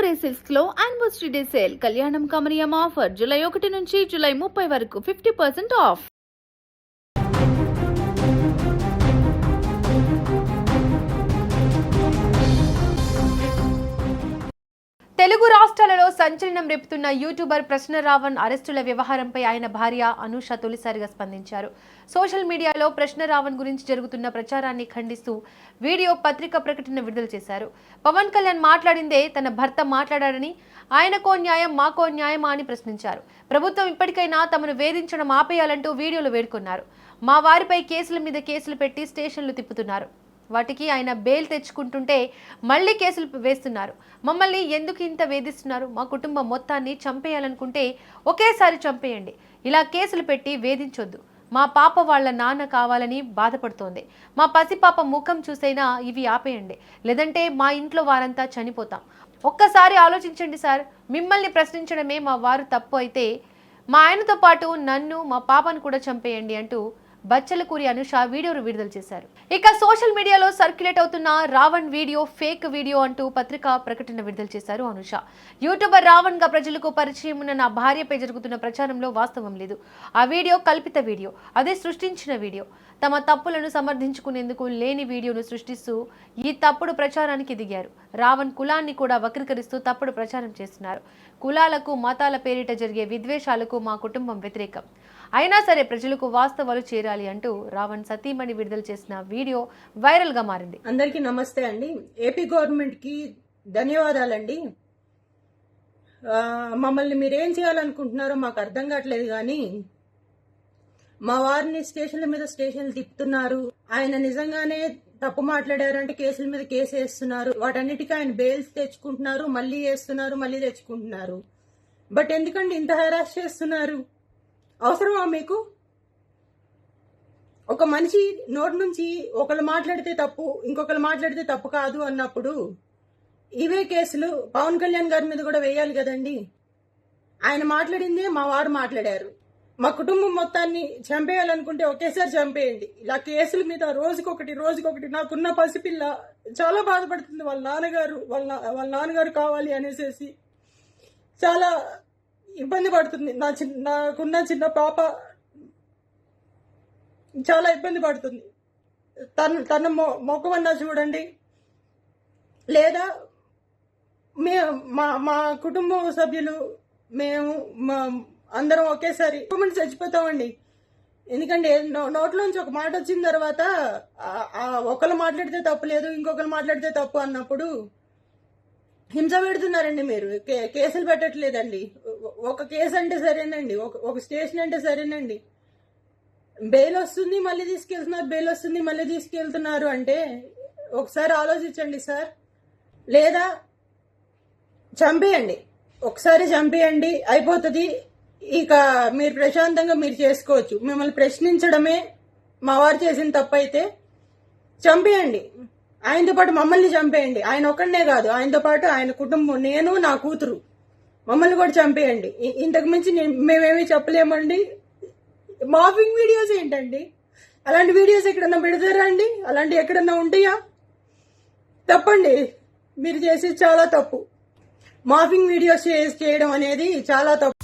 పరంపరే silks లో anniversary day sale కళ్యాణం కమనీయం ఆఫర్ జూలై 1 నుంచి జూలై 30 వరకు 50% ఆఫ్. తెలుగు రాష్ట్రాలలో సంచలనం రేపుతున్న యూట్యూబర్ ప్రశ్న రావణ్ అరెస్టుల వ్యవహారంపై ఆయన భార్య అనూష తొలిసారిగా స్పందించారు. సోషల్ మీడియాలో ప్రశ్న రావణ్ గురించి జరుగుతున్న ప్రచారాన్ని ఖండిస్తూ వీడియో పత్రిక ప్రకటన విడుదల చేశారు. పవన్ కళ్యాణ్ మాట్లాడిందే తన భర్త మాట్లాడారని, ఆయనకో న్యాయం మాకో న్యాయమా అని ప్రశ్నించారు. ప్రభుత్వం ఇప్పటికైనా తమను వేధించడం ఆపేయాలంటూ వీడియోలో వేడుకున్నారు. మా వారిపై కేసుల మీద కేసులు పెట్టి స్టేషన్లు తిప్పుతున్నారు. వాటికి ఆయన బెయిల్ తెచ్చుకుంటుంటే మళ్ళీ కేసులు వేస్తున్నారు. మమ్మల్ని ఎందుకు ఇంత వేధిస్తున్నారు? మా కుటుంబం మొత్తాన్ని చంపేయాలనుకుంటే ఒకేసారి చంపేయండి. ఇలా కేసులు పెట్టి వేధించొద్దు. మా పాప వాళ్ళ నాన్న కావాలని బాధపడుతోంది. మా పసిపాప ముఖం చూసైనా ఇవి ఆపేయండి, లేదంటే మా ఇంట్లో వారంతా చనిపోతాం. ఒక్కసారి ఆలోచించండి సార్. మిమ్మల్ని ప్రశ్నించడమే మా వారు తప్పు అయితే మా ఆయనతో పాటు నన్ను మా పాపను కూడా చంపేయండి అంటూ బచ్చలకూరి అనుష వీడియోను విడుదల చేశారు. ఇక సోషల్ మీడియాలో సర్క్యులేట్ అవుతున్న రావణ్ వీడియో ఫేక్ వీడియో అంటూ పత్రికా ప్రకటన విడుదల చేశారు అనుష. యూట్యూబర్ రావణ్ గా ప్రజలకు పరిచయం ఉన్న నా భార్యపై జరుగుతున్న ప్రచారంలో వాస్తవం లేదు. ఆ వీడియో కల్పిత వీడియో, అదే సృష్టించిన వీడియో. తమ తప్పులను సమర్థించుకునేందుకు లేని వీడియోను సృష్టిస్తూ ఈ తప్పుడు ప్రచారానికి దిగారు. రావణ్ కులాన్ని కూడా వక్రీకరిస్తూ తప్పుడు ప్రచారం చేస్తున్నారు. కులాలకు మతాల పేరిట జరిగే విద్వేషాలకు మా కుటుంబం వ్యతిరేకం. అయినా సరే ప్రజలకు వాస్తవాలు చేరాలి అంటూ రావణ్ సతీమణి విడుదల చేసిన వీడియో వైరల్ గా మారింది. అందరికీ నమస్తే అండి. ఏపీ గవర్నమెంట్ కి ధన్యవాదాలండి. మమ్మల్ని మీరేం చేయాలనుకుంటున్నారో మాకు అర్థం కావట్లేదు, కానీ మా వారిని స్టేషన్ల మీద స్టేషన్లు తిప్పుతున్నారు. ఆయన నిజంగానే తప్పు మాట్లాడారంటే కేసుల మీద కేసు వేస్తున్నారు. వాటన్నిటికీ ఆయన బెయిల్స్ తెచ్చుకుంటున్నారు, మళ్ళీ వేస్తున్నారు, మళ్ళీ తెచ్చుకుంటున్నారు. బట్ ఎందుకండి ఇంత హెరాస్ చేస్తున్నారు? అవసరమా మీకు? ఒక మనిషి నోటి నుంచి ఒకళ్ళు మాట్లాడితే తప్పు, ఇంకొకరు మాట్లాడితే తప్పు కాదు అన్నప్పుడు ఇవే కేసులు పవన్ కళ్యాణ్ గారి మీద కూడా వేయాలి కదండి. ఆయన మాట్లాడిందే మా వారు మాట్లాడారు. మా కుటుంబం మొత్తాన్ని చంపేయాలనుకుంటే ఒకేసారి చంపేయండి. ఇలా కేసుల మీద రోజుకొకటి. నాకున్న పసిపిల్ల చాలా బాధపడుతుంది. వాళ్ళ నాన్నగారు కావాలి అనేసి చాలా ఇబ్బంది పడుతుంది. నాకున్న చిన్న పాప చాలా ఇబ్బంది పడుతుంది. తన మొఖం అన్నా చూడండి, లేదా మా కుటుంబ సభ్యులు మేము అందరం ఒకేసారి చచ్చిపోతామండి. ఎందుకంటే నోట్లోంచి ఒక మాట వచ్చిన తర్వాత ఒకరు మాట్లాడితే తప్పు లేదు, ఇంకొకరు మాట్లాడితే తప్పు అన్నప్పుడు హింస పెడుతున్నారండి. మీరు కేసులు పెట్టట్లేదండి. ఒక కేసు అంటే సరేనండి, ఒక స్టేషన్ అంటే సరేనండి. బెయిల్ వస్తుంది మళ్ళీ తీసుకెళ్తున్నారు, బెయిల్ వస్తుంది మళ్ళీ తీసుకెళ్తున్నారు అంటే ఒకసారి ఆలోచించండి సార్. లేదా చంపేయండి, ఒకసారి చంపేయండి, అయిపోతుంది. ఇక మీరు ప్రశాంతంగా మీరు చేసుకోవచ్చు. మిమ్మల్ని ప్రశ్నించడమే మా వారు చేసిన తప్పు అయితే చంపేయండి. ఆయనతో పాటు మమ్మల్ని చంపేయండి. ఆయన ఒక్కడనే కాదు, ఆయనతో పాటు ఆయన కుటుంబం, నేను, నా కూతురు, మమ్మల్ని కూడా చంపేయండి. ఇంతకు మించి మేమేమీ చెప్పలేమండి. మాఫింగ్ వీడియోస్ ఏంటండి? అలాంటి వీడియోస్ ఎక్కడన్నా పెడతారా అండి? అలాంటి ఎక్కడన్నా ఉంటాయా? తప్పండి, మీరు చేసేది చాలా తప్పు. మాఫింగ్ వీడియోస్ చేయడం అనేది చాలా తప్పు.